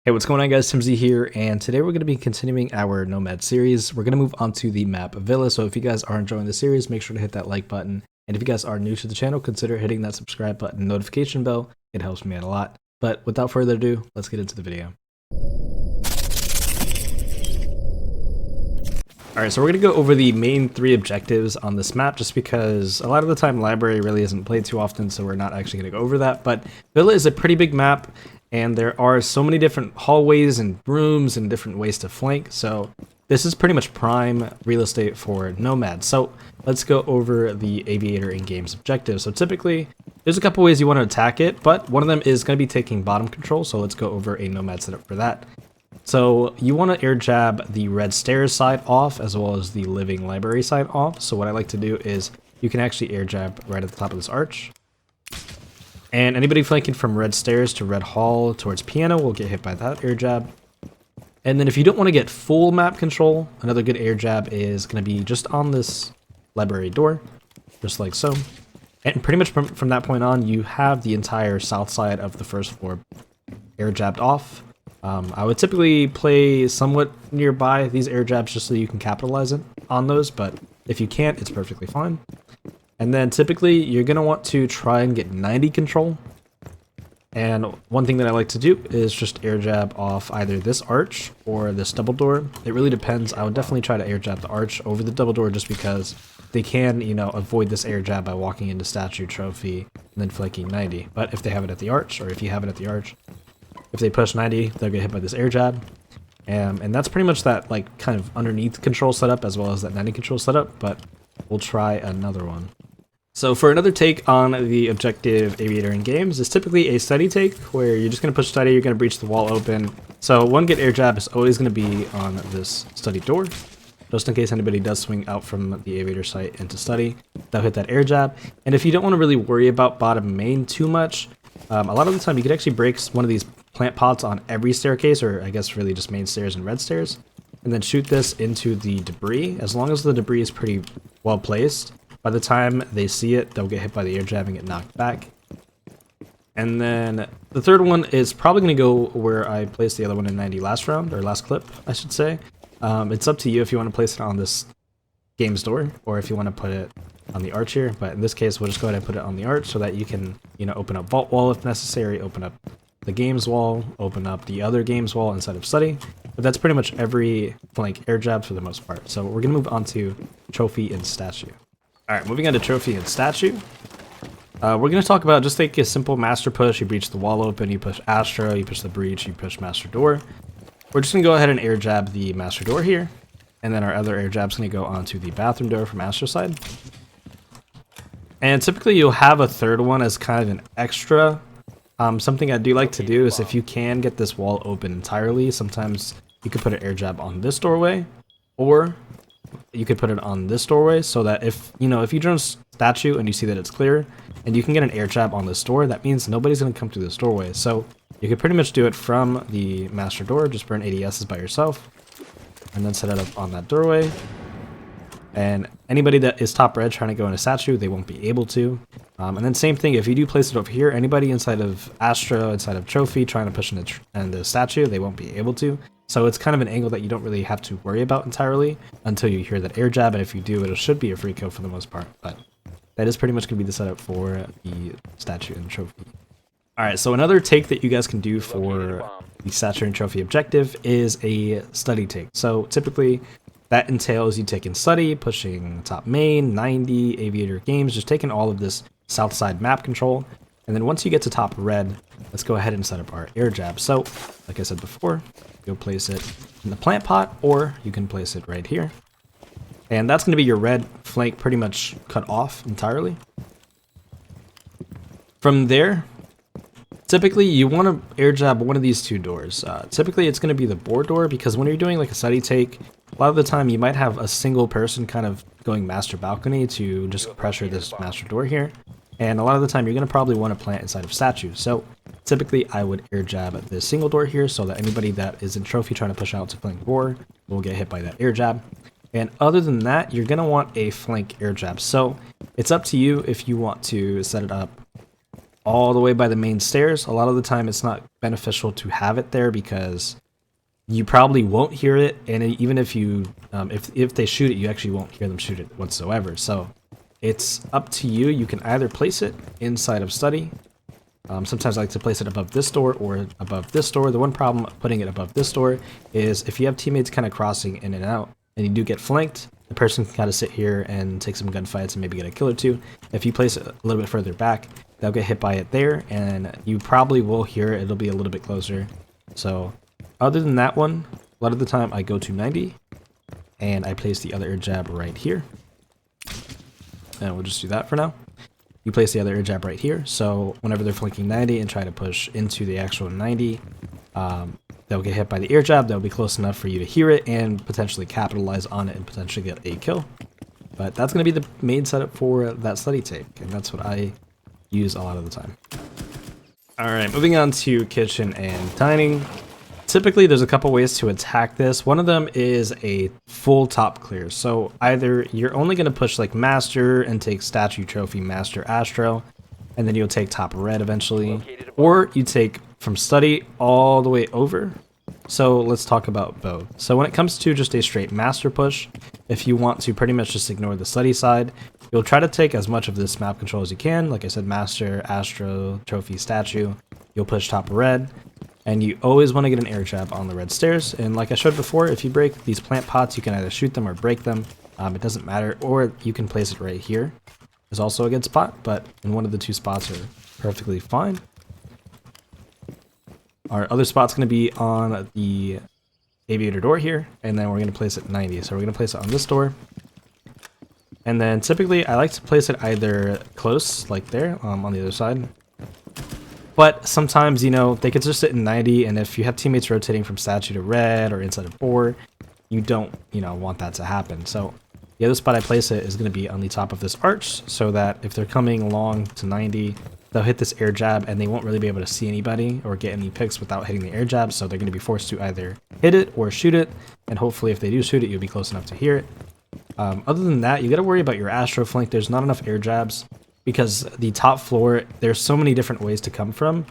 Hey, what's going on guys, timzy here, and today we're going to be continuing our Nomad series. We're going to move on to the map Villa, so if you guys are enjoying the series, make sure to hit that like button. And if you guys are new to the channel, consider hitting that subscribe button, notification bell. It helps me out a lot. But without further ado, let's get into the video. Alright, so we're going to go over the main 3 objectives on this map, just because a lot of the time library really isn't played too often, so we're not actually going to go over that. But Villa is a pretty big map, and there are so many different hallways and rooms and different ways to flank, so this is pretty much prime real estate for Nomad. So let's go over the Aviator in-game's objectives. So typically, there's a couple ways you want to attack it, but one of them is going to be taking bottom control, so let's go over a Nomad setup for that. So you want to air jab the red stairs side off, as well as the living library side off. So what I like to do is, you can actually air jab right at the top of this arch. And anybody flanking from red stairs to red hall towards piano will get hit by that air jab. And then if you don't want to get full map control, another good air jab is going to be just on this library door, just like so. And pretty much from that point on, you have the entire south side of the first floor air jabbed off. I would typically play somewhat nearby these air jabs just so you can capitalize on those, but if you can't, it's perfectly fine. And then typically you're going to want to try and get 90 control. And one thing that I like to do is just air jab off either this arch or this double door. It really depends. I would definitely try to air jab the arch over the double door just because they can, avoid this air jab by walking into statue, trophy, and then flanking 90. But if they have it at the arch, or if you have it at the arch, if they push 90, they'll get hit by this air jab. And that's pretty much that kind of underneath control setup as well as that 90 control setup, but we'll try another one. So for another take on the objective Aviator in games is typically a steady take where you're just going to push steady, you're going to breach the wall open. So one good air jab is always going to be on this study door, just in case anybody does swing out from the Aviator site into study. They'll hit that air jab. And if you don't want to really worry about bottom main too much, a lot of the time you could actually break one of these plant pots on every staircase, or I guess really just main stairs and red stairs, and then shoot this into the debris. As long as the debris is pretty well placed, by the time they see it, they'll get hit by the air jab and get knocked back. And then the third one is probably going to go where I placed the other one in 90 last round, or last clip, I should say. It's up to you if you want to place it on this game's door, or if you want to put it on the arch here. But in this case, we'll just go ahead and put it on the arch so that you can, open up vault wall if necessary, open up the games wall, open up the other games wall inside of study. But that's pretty much every flank air jab for the most part. So we're going to move on to trophy and statue. Alright, moving on to trophy and statue. We're going to talk about just take a simple master push. You breach the wall open, you push Astro, you push the breach, you push master door. We're just going to go ahead and air jab the master door here. And then our other air jab's going to go onto the bathroom door from Astro side. And typically you'll have a third one as kind of an extra. Something I do like to do is if you can get this wall open entirely, sometimes you could put an air jab on this doorway, or you could put it on this doorway so that if you drone statue and you see that it's clear and you can get an air jab on this door, that means nobody's going to come through this doorway. So you could pretty much do it from the master door, just burn ADSs by yourself and then set it up on that doorway. And anybody that is top red trying to go into statue, they won't be able to. And then same thing, if you do place it over here, anybody inside of Astro, inside of Trophy, trying to push into the statue, they won't be able to. So it's kind of an angle that you don't really have to worry about entirely until you hear that air jab, and if you do, it should be a free kill for the most part. But that is pretty much going to be the setup for the statue and trophy. Alright, so another take that you guys can do for the statue and trophy objective is a study take. So typically, that entails you taking study, pushing top main, 90, Aviator games, just taking all of this south side map control. And then once you get to top red, let's go ahead and set up our air jab. So, like I said before, go place it in the plant pot, or you can place it right here. And that's going to be your red flank pretty much cut off entirely. From there, typically you want to air jab one of these 2 doors. Typically it's going to be the board door, because when you're doing like a study take, a lot of the time you might have a single person kind of going master balcony to just pressure this master door here. And a lot of the time you're going to probably want to plant inside of statue. So typically I would air jab this single door here so that anybody that is in trophy trying to push out to flank war will get hit by that air jab. And other than that, you're going to want a flank air jab. So it's up to you if you want to set it up all the way by the main stairs. A lot of the time it's not beneficial to have it there because you probably won't hear it, and even if you if they shoot it, you actually won't hear them shoot it whatsoever. So it's up to you. You can either place it inside of study. Sometimes I like to place it above this door or above this door. The one problem putting it above this door is if you have teammates kind of crossing in and out and you do get flanked, the person can kind of sit here and take some gunfights and maybe get a kill or two. If you place it a little bit further back, they'll get hit by it there, and you probably will hear it. It'll be a little bit closer. So other than that one, a lot of the time I go to 90 and I place the other air jab right here. And we'll just do that for now. You place the other air jab right here, so whenever they're flanking 90 and try to push into the actual 90, they'll get hit by the air jab. They'll be close enough for you to hear it and potentially capitalize on it and potentially get a kill. But that's going to be the main setup for that study take, and that's what I use a lot of the time. Alright, moving on to kitchen and dining. Typically, there's a couple ways to attack this. One of them is a full top clear. So either you're only going to push like Master and take Statue, Trophy, Master, Astro, and then you'll take top red eventually. Or you take from Study all the way over. So let's talk about both. So when it comes to just a straight Master push, if you want to pretty much just ignore the Study side, you'll try to take as much of this map control as you can. Like I said, Master, Astro, Trophy, Statue. You'll push top red. And you always want to get an air jab on the red stairs. And like I showed before, if you break these plant pots, you can either shoot them or break them. It doesn't matter. Or you can place it right here. There's also a good spot, but in one of the two spots are perfectly fine. Our other spot's going to be on the aviator door here. And then we're going to place it 90. So we're going to place it on this door. And then typically I like to place it either close, like there, on the other side. But sometimes, you know, they could just sit in 90, and if you have teammates rotating from statue to red or inside of 4, you don't, you know, want that to happen. So the other spot I place it is going to be on the top of this arch, so that if they're coming along to 90, they'll hit this air jab, and they won't really be able to see anybody or get any picks without hitting the air jab, so they're going to be forced to either hit it or shoot it, and hopefully if they do shoot it, you'll be close enough to hear it. Other than that, you got to worry about your Astro flank. There's not enough air jabs. Because the top floor, there's so many different ways to come from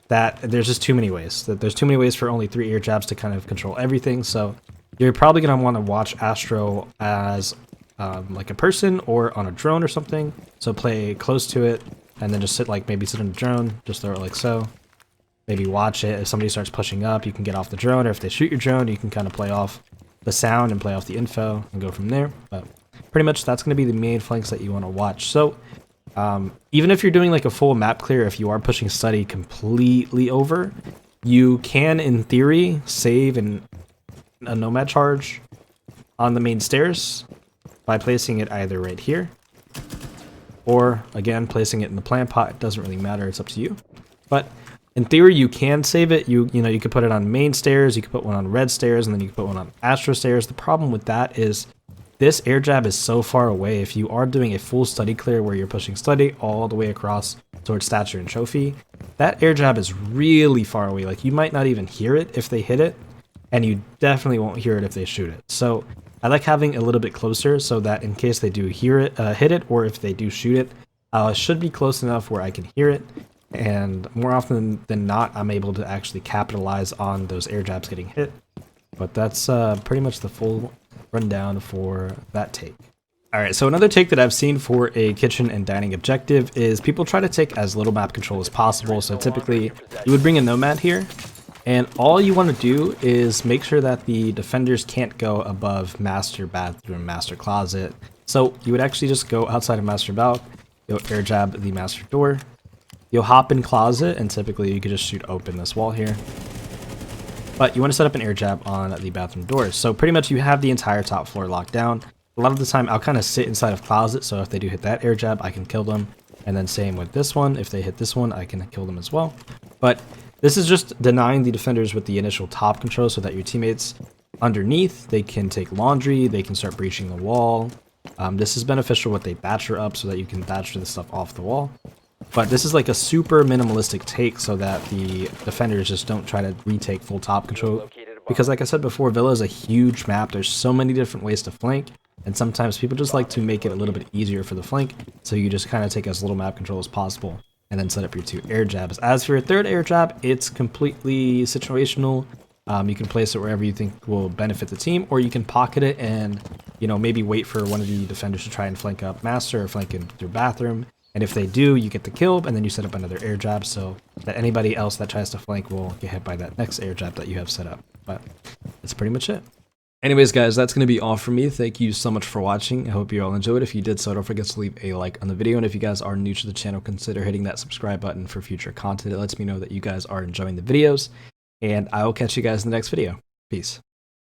that there's just too many ways. There's too many ways for only 3 air jabs to kind of control everything. So you're probably going to want to watch Astro as like a person or on a drone or something. So play close to it and then just sit like maybe sit on a drone, just throw it like so. Maybe watch it. If somebody starts pushing up, you can get off the drone, or if they shoot your drone, you can kind of play off the sound and play off the info and go from there. But pretty much that's going to be the main flanks that you want to watch. So even if you're doing like a full map clear, if you are pushing study completely over, you can in theory save a Nomad charge on the main stairs by placing it either right here or again placing it in the plant pot. It doesn't really matter, it's up to you. But in theory you can save it. You know, you could put it on main stairs, you could put one on red stairs, and then you could put one on Astro stairs. The problem with that is this air jab is so far away. If you are doing a full study clear where you're pushing study all the way across towards Stature and Trophy, that air jab is really far away. Like you might not even hear it if they hit it, and you definitely won't hear it if they shoot it. So I like having a little bit closer so that in case they do hear it, hit it, or if they do shoot it, it should be close enough where I can hear it. And more often than not, I'm able to actually capitalize on those air jabs getting hit. But that's pretty much the full rundown for that take. Alright, so another take that I've seen for a kitchen and dining objective is people try to take as little map control as possible. So typically you would bring a Nomad here, and all you want to do is make sure that the defenders can't go above master bathroom, master closet. So you would actually just go outside of master balcony, you'll air jab the master door, you'll hop in closet, and typically you could just shoot open this wall here. But you want to set up an air jab on the bathroom doors. So pretty much you have the entire top floor locked down. A lot of the time I'll kind of sit inside of closet, so if they do hit that air jab, I can kill them. And then same with this one, if they hit this one, I can kill them as well. But this is just denying the defenders with the initial top control so that your teammates underneath, they can take laundry, they can start breaching the wall. This is beneficial with a batcher up so that you can batcher the stuff off the wall. But this is like a super minimalistic take so that the defenders just don't try to retake full top control. Because like I said before, Villa is a huge map. There's so many different ways to flank. And sometimes people just like to make it a little bit easier for the flank. So you just kind of take as little map control as possible. and then set up your 2 air jabs. As for your 3rd air jab, it's completely situational. You can place it wherever you think will benefit the team, or you can pocket it and, you know, maybe wait for one of the defenders to try and flank up Master or flank in through Bathroom. And if they do, you get the kill, and then you set up another air jab so that anybody else that tries to flank will get hit by that next air jab that you have set up. But that's pretty much it. Anyways, guys, that's going to be all for me. Thank you so much for watching. I hope you all enjoyed. If you did so, don't forget to leave a like on the video. And if you guys are new to the channel, consider hitting that subscribe button for future content. It lets me know that you guys are enjoying the videos. And I will catch you guys in the next video. Peace.